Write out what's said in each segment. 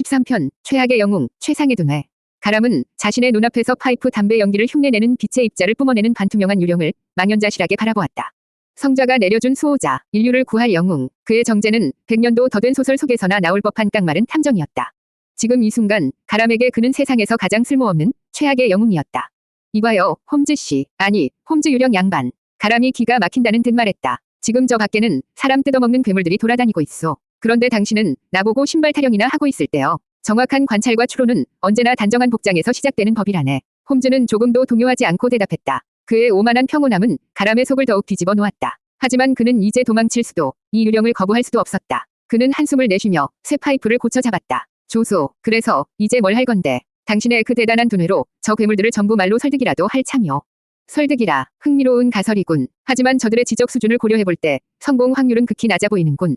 13편 최악의 영웅 최상의 두뇌. 가람은 자신의 눈앞에서 파이프 담배 연기를 흉내내는 빛의 입자를 뿜어내는 반투명한 유령을 망연자실하게 바라보았다. 성자가 내려준 수호자, 인류를 구할 영웅, 그의 정체는 100년도 더 된 소설 속에서나 나올 법한 깡마른 탐정이었다. 지금 이 순간 가람에게 그는 세상에서 가장 쓸모없는 최악의 영웅이었다. 이봐요, 홈즈 씨, 아니, 홈즈 유령 양반. 가람이 기가 막힌다는 듯 말했다. 지금 저 밖에는 사람 뜯어먹는 괴물들이 돌아다니고 있어. 그런데 당신은 나보고 신발 타령이나 하고 있을 때요. 정확한 관찰과 추론은 언제나 단정한 복장에서 시작되는 법이라네. 홈즈는 조금도 동요하지 않고 대답했다. 그의 오만한 평온함은 가람의 속을 더욱 뒤집어 놓았다. 하지만 그는 이제 도망칠 수도, 이 유령을 거부할 수도 없었다. 그는 한숨을 내쉬며 쇠 파이프를 고쳐 잡았다. 조소, 그래서 이제 뭘 할 건데? 당신의 그 대단한 두뇌로 저 괴물들을 전부 말로 설득이라도 할 참요. 설득이라, 흥미로운 가설이군. 하지만 저들의 지적 수준을 고려해볼 때 성공 확률은 극히 낮아 보이는군.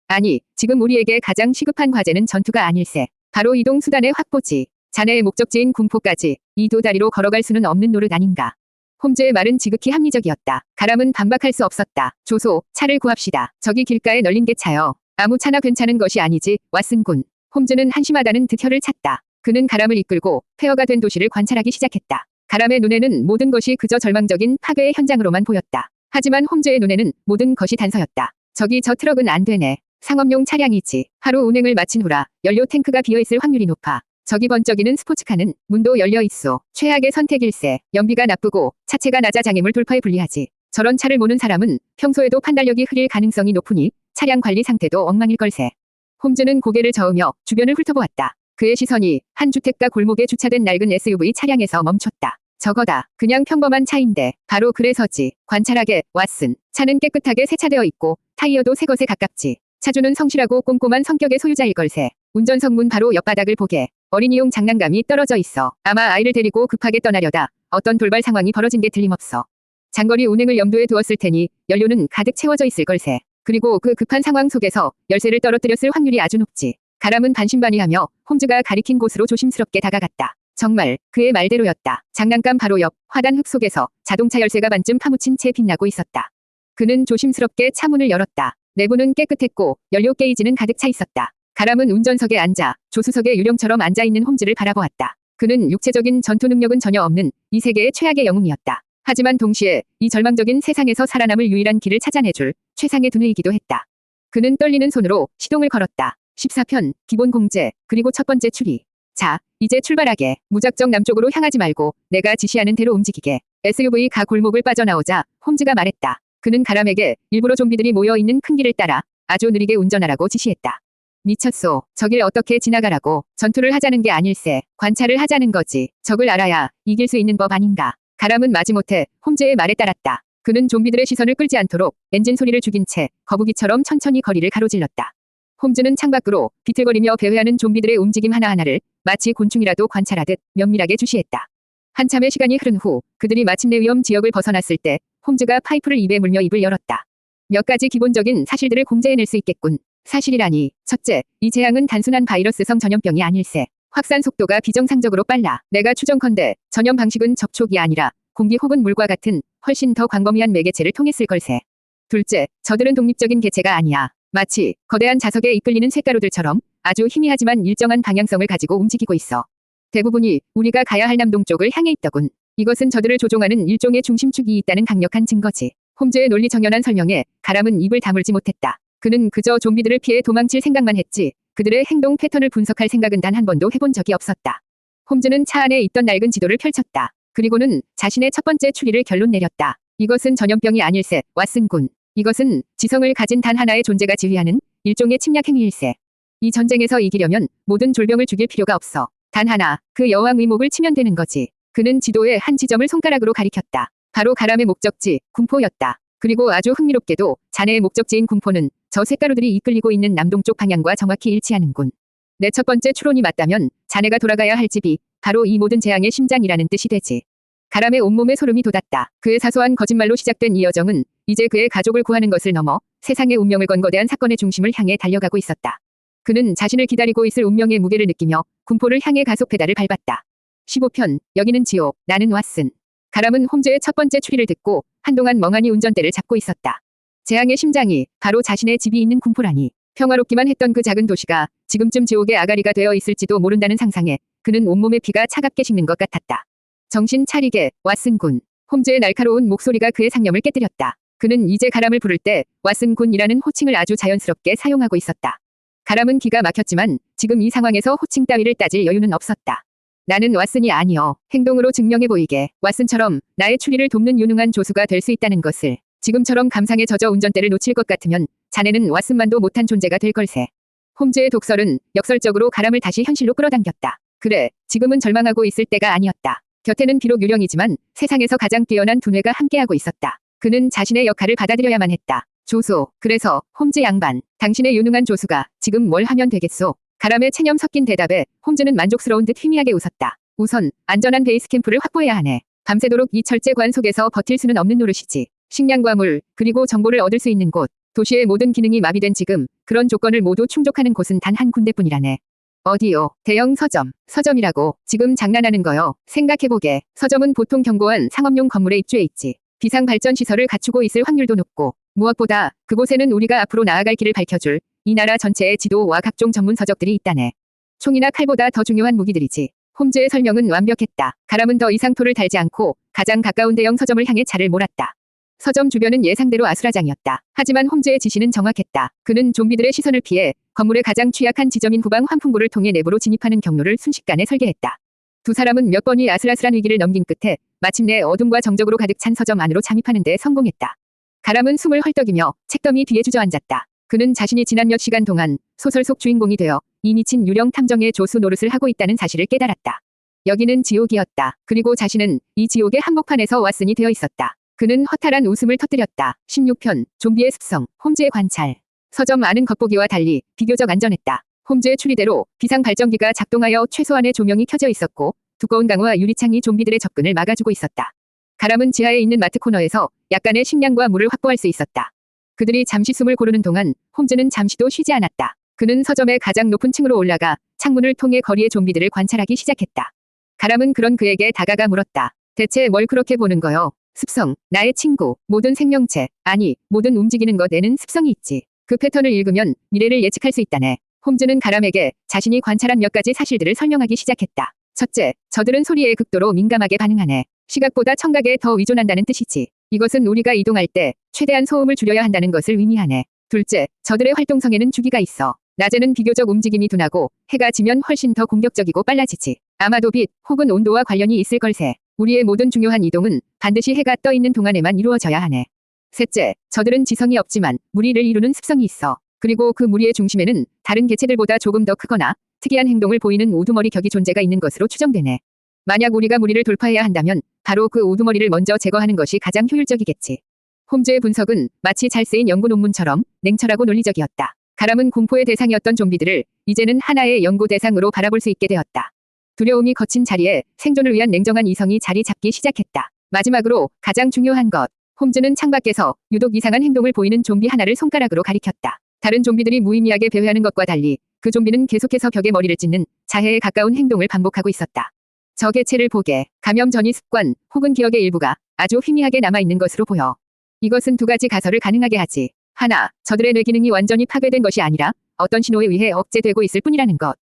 아니, 지금 우리에게 가장 시급한 과제는 전투가 아닐세. 바로 이동 수단의 확보지. 자네의 목적지인 군포까지 이 두 다리로 걸어갈 수는 없는 노릇 아닌가. 홈즈의 말은 지극히 합리적이었다. 가람은 반박할 수 없었다. 조소, 차를 구합시다. 저기 길가에 널린 게 차요. 아무 차나 괜찮은 것이 아니지, 왓슨군. 홈즈는 한심하다는 듯 혀를 찼다. 그는 가람을 이끌고 폐허가 된 도시를 관찰하기 시작했다. 가람의 눈에는 모든 것이 그저 절망적인 파괴의 현장으로만 보였다. 하지만 홈즈의 눈에는 모든 것이 단서였다. 저기 저 트럭은 안 되네. 상업용 차량이지. 하루 운행을 마친 후라 연료 탱크가 비어있을 확률이 높아. 저기 번쩍이는 스포츠카는 문도 열려 있어. 최악의 선택일세. 연비가 나쁘고 차체가 낮아 장애물 돌파에 불리하지. 저런 차를 모는 사람은 평소에도 판단력이 흐릴 가능성이 높으니 차량 관리 상태도 엉망일 걸세. 홈즈는 고개를 저으며 주변을 훑어보았다. 그의 시선이 한 주택가 골목에 주차된 낡은 SUV 차량에서 멈췄다. 저거다. 그냥 평범한 차인데. 바로 그래서지. 관찰하게, 왓슨. 차는 깨끗하게 세차되어 있고 타이어도 새 것에 가깝지. 차주는 성실하고 꼼꼼한 성격의 소유자일 걸세. 운전석 문 바로 옆바닥을 보게. 어린이용 장난감이 떨어져 있어. 아마 아이를 데리고 급하게 떠나려다 어떤 돌발 상황이 벌어진 게 틀림없어. 장거리 운행을 염두에 두었을 테니 연료는 가득 채워져 있을 걸세. 그리고 그 급한 상황 속에서 열쇠를 떨어뜨렸을 확률이 아주 높지. 가람은 반신반의하며 홈즈가 가리킨 곳으로 조심스럽게 다가갔다. 정말 그의 말대로였다. 장난감 바로 옆 화단 흙 속에서 자동차 열쇠가 반쯤 파묻힌 채 빛나고 있었다. 그는 조심스럽게 차 문을 열었다. 내부는 깨끗했고 연료 게이지는 가득 차 있었다. 가람은 운전석에 앉아 조수석에 유령처럼 앉아있는 홈즈를 바라보았다. 그는 육체적인 전투 능력은 전혀 없는 이 세계의 최악의 영웅이었다. 하지만 동시에 이 절망적인 세상에서 살아남을 유일한 길을 찾아내줄 최상의 두뇌이기도 했다. 그는 떨리는 손으로 시동을 걸었다. 14편 기본 공제 그리고 첫 번째 추리. 자, 이제 출발하게. 무작정 남쪽으로 향하지 말고 내가 지시하는 대로 움직이게. SUV가 골목을 빠져나오자 홈즈가 말했다. 그는 가람에게 일부러 좀비들이 모여있는 큰 길을 따라 아주 느리게 운전하라고 지시했다. 미쳤소. 저길 어떻게 지나가라고. 전투를 하자는 게 아닐세. 관찰을 하자는 거지. 적을 알아야 이길 수 있는 법 아닌가. 가람은 마지못해 홈즈의 말에 따랐다. 그는 좀비들의 시선을 끌지 않도록 엔진 소리를 죽인 채 거북이처럼 천천히 거리를 가로질렀다. 홈즈는 창밖으로 비틀거리며 배회하는 좀비들의 움직임 하나하나를 마치 곤충이라도 관찰하듯 면밀하게 주시했다. 한참의 시간이 흐른 후 그들이 마침내 위험 지역을 벗어났을 때 홈즈가 파이프를 입에 물며 입을 열었다. 몇 가지 기본적인 사실들을 공제해낼 수 있겠군. 사실이라니. 첫째, 이 재앙은 단순한 바이러스성 전염병이 아닐세. 확산 속도가 비정상적으로 빨라. 내가 추정컨대 전염 방식은 접촉이 아니라 공기 혹은 물과 같은 훨씬 더 광범위한 매개체를 통했을 걸세. 둘째, 저들은 독립적인 개체가 아니야. 마치 거대한 자석에 이끌리는 쇳가루들처럼 아주 희미하지만 일정한 방향성을 가지고 움직이고 있어. 대부분이 우리가 가야 할 남동쪽을 향해 있더군. 이것은 저들을 조종하는 일종의 중심축이 있다는 강력한 증거지. 홈즈의 논리 정연한 설명에 가람은 입을 다물지 못했다. 그는 그저 좀비들을 피해 도망칠 생각만 했지 그들의 행동 패턴을 분석할 생각은 단 한 번도 해본 적이 없었다. 홈즈는 차 안에 있던 낡은 지도를 펼쳤다. 그리고는 자신의 첫 번째 추리를 결론 내렸다. 이것은 전염병이 아닐세, 왓슨군. 이것은 지성을 가진 단 하나의 존재가 지휘하는 일종의 침략 행위일세. 이 전쟁에서 이기려면 모든 졸병을 죽일 필요가 없어. 단 하나, 그 여왕 의목을 치면 되는 거지. 그는 지도의 한 지점을 손가락으로 가리켰다. 바로 가람의 목적지, 군포였다. 그리고 아주 흥미롭게도 자네의 목적지인 군포는 저 쇳가루들이 이끌리고 있는 남동쪽 방향과 정확히 일치하는군. 내 첫 번째 추론이 맞다면 자네가 돌아가야 할 집이 바로 이 모든 재앙의 심장이라는 뜻이 되지. 가람의 온몸에 소름이 돋았다. 그의 사소한 거짓말로 시작된 이 여정은 이제 그의 가족을 구하는 것을 넘어 세상의 운명을 건 거대한 사건의 중심을 향해 달려가고 있었다. 그는 자신을 기다리고 있을 운명의 무게를 느끼며 군포를 향해 가속 페달을 밟았다. 15편 여기는 지옥, 나는 왓슨. 가람은 홈즈의 첫 번째 추리를 듣고 한동안 멍하니 운전대를 잡고 있었다. 재앙의 심장이 바로 자신의 집이 있는 군포라니. 평화롭기만 했던 그 작은 도시가 지금쯤 지옥의 아가리가 되어 있을지도 모른다는 상상에 그는 온몸의 피가 차갑게 식는 것 같았다. 정신 차리게, 왓슨 군. 홈즈의 날카로운 목소리가 그의 상념을 깨뜨렸다. 그는 이제 가람을 부를 때 왓슨 군이라는 호칭을 아주 자연스럽게 사용하고 있었다. 가람은 기가 막혔지만 지금 이 상황에서 호칭 따위를 따질 여유는 없었다. 나는 왓슨이 아니여. 행동으로 증명해 보이게. 왓슨처럼 나의 추리를 돕는 유능한 조수가 될 수 있다는 것을. 지금처럼 감상에 젖어 운전대를 놓칠 것 같으면 자네는 왓슨만도 못한 존재가 될 걸세. 홈즈의 독설은 역설적으로 가람을 다시 현실로 끌어당겼다. 그래, 지금은 절망하고 있을 때가 아니었다. 곁에는 비록 유령이지만 세상에서 가장 뛰어난 두뇌가 함께하고 있었다. 그는 자신의 역할을 받아들여야만 했다. 조소, 그래서 홈즈 양반, 당신의 유능한 조수가 지금 뭘 하면 되겠소? 가람의 체념 섞인 대답에 홈즈는 만족스러운 듯 희미하게 웃었다. 우선 안전한 베이스 캠프를 확보해야 하네. 밤새도록 이 철제관 속에서 버틸 수는 없는 노릇이지. 식량과 물, 그리고 정보를 얻을 수 있는 곳. 도시의 모든 기능이 마비된 지금 그런 조건을 모두 충족하는 곳은 단 한 군데뿐이라네. 어디요? 대형 서점. 서점이라고. 지금 장난하는 거요. 생각해보게. 서점은 보통 견고한 상업용 건물에 입주해 있지. 비상발전시설을 갖추고 있을 확률도 높고 무엇보다 그곳에는 우리가 앞으로 나아갈 길을 밝혀줄 이 나라 전체의 지도와 각종 전문 서적들이 있다네. 총이나 칼보다 더 중요한 무기들이지. 홈즈의 설명은 완벽했다. 가람은 더 이상 토를 달지 않고 가장 가까운 대형 서점을 향해 차를 몰았다. 서점 주변은 예상대로 아수라장이었다. 하지만 홈즈의 지시는 정확했다. 그는 좀비들의 시선을 피해 건물의 가장 취약한 지점인 후방 환풍구를 통해 내부로 진입하는 경로를 순식간에 설계했다. 두 사람은 몇 번의 아슬아슬한 위기를 넘긴 끝에 마침내 어둠과 정적으로 가득 찬 서점 안으로 잠입하는 데 성공했다. 가람은 숨을 헐떡이며 책더미 뒤에 주저앉았다. 그는 자신이 지난 몇 시간 동안 소설 속 주인공이 되어 이 미친 유령 탐정의 조수 노릇을 하고 있다는 사실을 깨달았다. 여기는 지옥이었다. 그리고 자신은 이 지옥의 한복판에서 왓슨이 되어 있었다. 그는 허탈한 웃음을 터뜨렸다. 16편, 좀비의 습성, 홈즈의 관찰. 서점 안은 겉보기와 달리 비교적 안전했다. 홈즈의 추리대로 비상발전기가 작동하여 최소한의 조명이 켜져 있었고 두꺼운 강과 유리창이 좀비들의 접근을 막아주고 있었다. 가람은 지하에 있는 마트 코너에서 약간의 식량과 물을 확보할 수 있었다. 그들이 잠시 숨을 고르는 동안 홈즈는 잠시도 쉬지 않았다. 그는 서점의 가장 높은 층으로 올라가 창문을 통해 거리의 좀비들을 관찰하기 시작했다. 가람은 그런 그에게 다가가 물었다. 대체 뭘 그렇게 보는 거요? 습성, 나의 친구, 모든 생명체, 아니, 모든 움직이는 것에는 습성이 있지. 그 패턴을 읽으면 미래를 예측할 수 있다네. 홈즈는 가람에게 자신이 관찰한 몇 가지 사실들을 설명하기 시작했다. 첫째, 저들은 소리에 극도로 민감하게 반응하네. 시각보다 청각에 더 의존한다는 뜻이지. 이것은 우리가 이동할 때 최대한 소음을 줄여야 한다는 것을 의미하네. 둘째, 저들의 활동성에는 주기가 있어. 낮에는 비교적 움직임이 둔하고 해가 지면 훨씬 더 공격적이고 빨라지지. 아마도 빛 혹은 온도와 관련이 있을 걸세. 우리의 모든 중요한 이동은 반드시 해가 떠 있는 동안에만 이루어져야 하네. 셋째, 저들은 지성이 없지만 무리를 이루는 습성이 있어. 그리고 그 무리의 중심에는 다른 개체들보다 조금 더 크거나 특이한 행동을 보이는 우두머리 격이 존재가 있는 것으로 추정되네. 만약 우리가 무리를 돌파해야 한다면 바로 그 우두머리를 먼저 제거하는 것이 가장 효율적이겠지. 홈즈의 분석은 마치 잘 쓰인 연구 논문처럼 냉철하고 논리적이었다. 가람은 공포의 대상이었던 좀비들을 이제는 하나의 연구 대상으로 바라볼 수 있게 되었다. 두려움이 거친 자리에 생존을 위한 냉정한 이성이 자리 잡기 시작했다. 마지막으로 가장 중요한 것. 홈즈는 창밖에서 유독 이상한 행동을 보이는 좀비 하나를 손가락으로 가리켰다. 다른 좀비들이 무의미하게 배회하는 것과 달리 그 좀비는 계속해서 벽에 머리를 찢는 자해에 가까운 행동을 반복하고 있었다. 저 개체를 보게 감염 전이 습관 혹은 기억의 일부가 아주 희미하게 남아있는 것으로 보여. 이것은 두 가지 가설을 가능하게 하지. 하나, 저들의 뇌 기능이 완전히 파괴된 것이 아니라 어떤 신호에 의해 억제되고 있을 뿐이라는 것.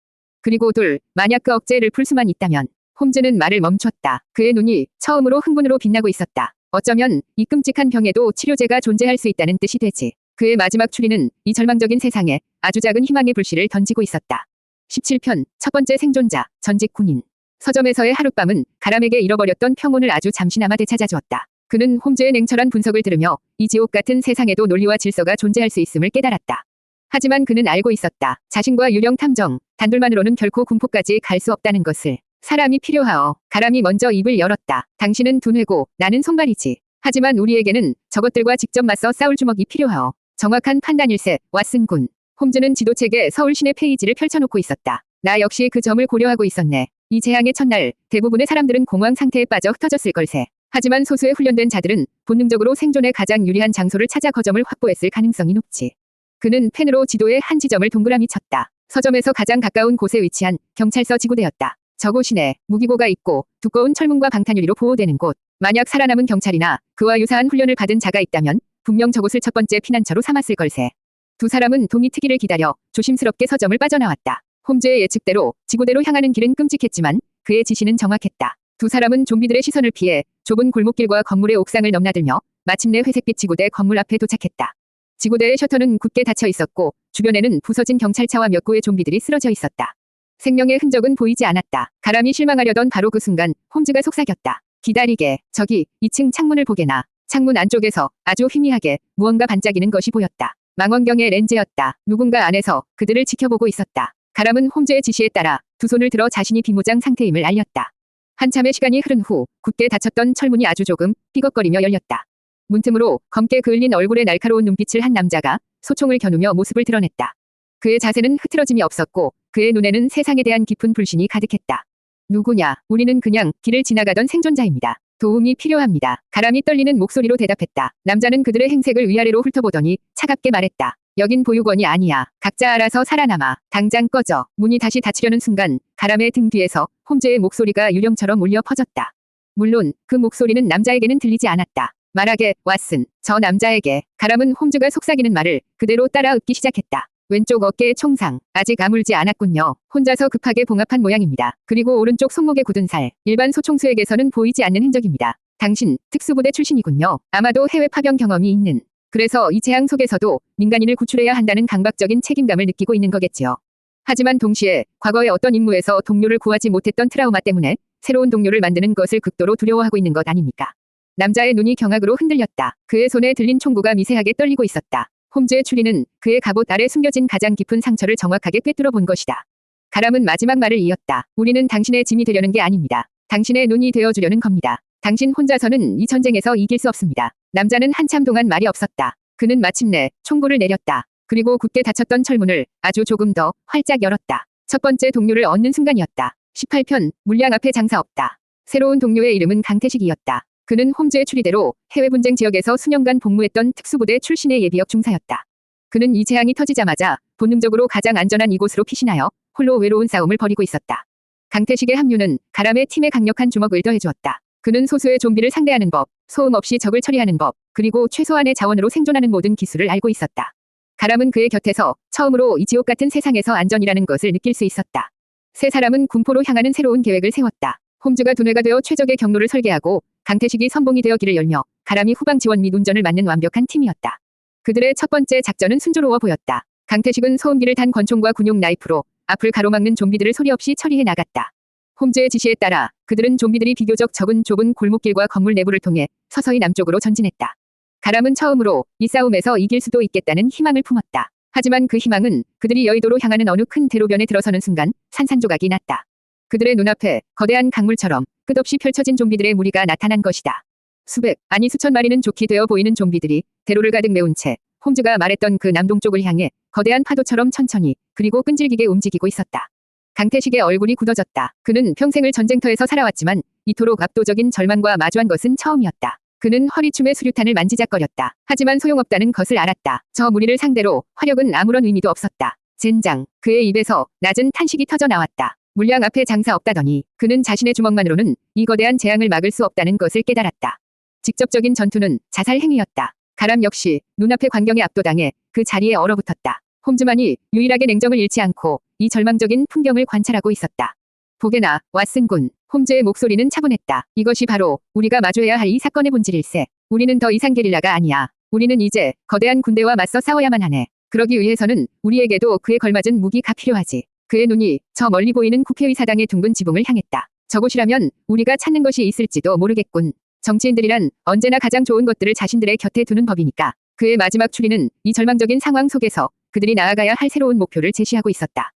그리고 둘, 만약 그 억제를 풀 수만 있다면. 홈즈는 말을 멈췄다. 그의 눈이 처음으로 흥분으로 빛나고 있었다. 어쩌면 이 끔찍한 병에도 치료제가 존재할 수 있다는 뜻이 되지. 그의 마지막 추리는 이 절망적인 세상에 아주 작은 희망의 불씨를 던지고 있었다. 17편, 첫 번째 생존자, 전직 군인. 서점에서의 하룻밤은 가람에게 잃어버렸던 평온을 아주 잠시나마 되찾아주었다. 그는 홈즈의 냉철한 분석을 들으며 이 지옥 같은 세상에도 논리와 질서가 존재할 수 있음을 깨달았다. 하지만 그는 알고 있었다. 자신과 유령 탐정, 단둘만으로는 결코 군포까지 갈 수 없다는 것을. 사람이 필요하오. 가람이 먼저 입을 열었다. 당신은 두뇌고 나는 손발이지. 하지만 우리에게는 저것들과 직접 맞서 싸울 주먹이 필요하오. 정확한 판단일세, 왓슨 군. 홈즈는 지도책에 서울 시내 페이지를 펼쳐놓고 있었다. 나 역시 그 점을 고려하고 있었네. 이 재앙의 첫날, 대부분의 사람들은 공황 상태에 빠져 흩어졌을 걸세. 하지만 소수의 훈련된 자들은 본능적으로 생존에 가장 유리한 장소를 찾아 거점을 확보했을 가능성이 높지. 그는 펜으로 지도의 한 지점을 동그라미 쳤다. 서점에서 가장 가까운 곳에 위치한 경찰서 지구대였다. 저곳이네. 무기고가 있고 두꺼운 철문과 방탄유리로 보호되는 곳. 만약 살아남은 경찰이나 그와 유사한 훈련을 받은 자가 있다면 분명 저곳을 첫 번째 피난처로 삼았을 걸세. 두 사람은 동이 트기를 기다려 조심스럽게 서점을 빠져나왔다. 홈즈의 예측대로 지구대로 향하는 길은 끔찍했지만 그의 지시는 정확했다. 두 사람은 좀비들의 시선을 피해 좁은 골목길과 건물의 옥상을 넘나들며 마침내 회색빛 지구대 건물 앞에 도착했다. 지구대의 셔터는 굳게 닫혀 있었고 주변에는 부서진 경찰차와 몇 구의 좀비들이 쓰러져 있었다. 생명의 흔적은 보이지 않았다. 가람이 실망하려던 바로 그 순간 홈즈가 속삭였다. 기다리게. 저기 2층 창문을 보게나. 창문 안쪽에서 아주 희미하게 무언가 반짝이는 것이 보였다. 망원경의 렌즈였다. 누군가 안에서 그들을 지켜보고 있었다. 가람은 홈즈의 지시에 따라 두 손을 들어 자신이 비무장 상태임을 알렸다. 한참의 시간이 흐른 후 굳게 닫혔던 철문이 아주 조금 삐걱거리며 열렸다. 문틈으로 검게 그을린 얼굴에 날카로운 눈빛을 한 남자가 소총을 겨누며 모습을 드러냈다. 그의 자세는 흐트러짐이 없었고 그의 눈에는 세상에 대한 깊은 불신이 가득했다. 누구냐? 우리는 그냥 길을 지나가던 생존자입니다. 도움이 필요합니다. 가람이 떨리는 목소리로 대답했다. 남자는 그들의 행색을 위아래로 훑어보더니 차갑게 말했다. 여긴 보육원이 아니야. 각자 알아서 살아남아. 당장 꺼져. 문이 다시 닫히려는 순간 가람의 등 뒤에서 홈즈의 목소리가 유령처럼 울려 퍼졌다. 물론 그 목소리는 남자에게는 들리지 않았다. 말하게, 왓슨. 저 남자에게. 가람은 홈즈가 속삭이는 말을 그대로 따라 읊기 시작했다. 왼쪽 어깨에 총상. 아직 아물지 않았군요. 혼자서 급하게 봉합한 모양입니다. 그리고 오른쪽 손목에 굳은 살. 일반 소총수에게서는 보이지 않는 흔적입니다. 당신 특수부대 출신이군요. 아마도 해외 파병 경험이 있는. 그래서 이 재앙 속에서도 민간인을 구출해야 한다는 강박적인 책임감을 느끼고 있는 거겠지요. 하지만 동시에 과거의 어떤 임무에서 동료를 구하지 못했던 트라우마 때문에 새로운 동료를 만드는 것을 극도로 두려워하고 있는 것 아닙니까? 남자의 눈이 경악으로 흔들렸다. 그의 손에 들린 총구가 미세하게 떨리고 있었다. 홈즈의 추리는 그의 갑옷 아래 숨겨진 가장 깊은 상처를 정확하게 꿰뚫어 본 것이다. 가람은 마지막 말을 이었다. 우리는 당신의 짐이 되려는 게 아닙니다. 당신의 눈이 되어주려는 겁니다. 당신 혼자서는 이 전쟁에서 이길 수 없습니다. 남자는 한참 동안 말이 없었다. 그는 마침내 총구를 내렸다. 그리고 굳게 닫혔던 철문을 아주 조금 더 활짝 열었다. 첫 번째 동료를 얻는 순간이었다. 18편, 물량 앞에 장사 없다. 새로운 동료의 이름은 강태식이었다. 그는 홈즈의 추리대로 해외 분쟁 지역에서 수년간 복무했던 특수부대 출신의 예비역 중사였다. 그는 이 재앙이 터지자마자 본능적으로 가장 안전한 이곳으로 피신하여 홀로 외로운 싸움을 벌이고 있었다. 강태식의 합류는 가람의 팀에 강력한 주먹을 더해주었다. 그는 소수의 좀비를 상대하는 법, 소음 없이 적을 처리하는 법, 그리고 최소한의 자원으로 생존하는 모든 기술을 알고 있었다. 가람은 그의 곁에서 처음으로 이 지옥 같은 세상에서 안전이라는 것을 느낄 수 있었다. 세 사람은 군포로 향하는 새로운 계획을 세웠다. 홈즈가 두뇌가 되어 최적의 경로를 설계하고 강태식이 선봉이 되어 길을 열며 가람이 후방 지원 및 운전을 맡는 완벽한 팀이었다. 그들의 첫 번째 작전은 순조로워 보였다. 강태식은 소음기를 단 권총과 군용 나이프로 앞을 가로막는 좀비들을 소리 없이 처리해 나갔다. 홈즈의 지시에 따라 그들은 좀비들이 비교적 적은 좁은 골목길과 건물 내부를 통해 서서히 남쪽으로 전진했다. 가람은 처음으로 이 싸움에서 이길 수도 있겠다는 희망을 품었다. 하지만 그 희망은 그들이 여의도로 향하는 어느 큰 대로변에 들어서는 순간 산산조각이 났다. 그들의 눈앞에 거대한 강물처럼 끝없이 펼쳐진 좀비들의 무리가 나타난 것이다. 수백, 아니 수천 마리는 좋게 되어 보이는 좀비들이 대로를 가득 메운 채 홈즈가 말했던 그 남동쪽을 향해 거대한 파도처럼 천천히 그리고 끈질기게 움직이고 있었다. 강태식의 얼굴이 굳어졌다. 그는 평생을 전쟁터에서 살아왔지만 이토록 압도적인 절망과 마주한 것은 처음이었다. 그는 허리춤의 수류탄을 만지작거렸다. 하지만 소용없다는 것을 알았다. 저 무리를 상대로 화력은 아무런 의미도 없었다. 젠장. 그의 입에서 낮은 탄식이 터져 나왔다. 물량 앞에 장사 없다더니 그는 자신의 주먹만으로는 이 거대한 재앙을 막을 수 없다는 것을 깨달았다. 직접적인 전투는 자살 행위였다. 가람 역시 눈앞의 광경에 압도당해 그 자리에 얼어붙었다. 홈즈만이 유일하게 냉정을 잃지 않고 이 절망적인 풍경을 관찰하고 있었다. 보게나, 왓슨군. 홈즈의 목소리는 차분했다. 이것이 바로 우리가 마주해야 할 이 사건의 본질일세. 우리는 더 이상 게릴라가 아니야. 우리는 이제 거대한 군대와 맞서 싸워야만 하네. 그러기 위해서는 우리에게도 그에 걸맞은 무기가 필요하지. 그의 눈이 저 멀리 보이는 국회의사당의 둥근 지붕을 향했다. 저곳이라면 우리가 찾는 것이 있을지도 모르겠군. 정치인들이란 언제나 가장 좋은 것들을 자신들의 곁에 두는 법이니까. 그의 마지막 추리는 이 절망적인 상황 속에서 그들이 나아가야 할 새로운 목표를 제시하고 있었다.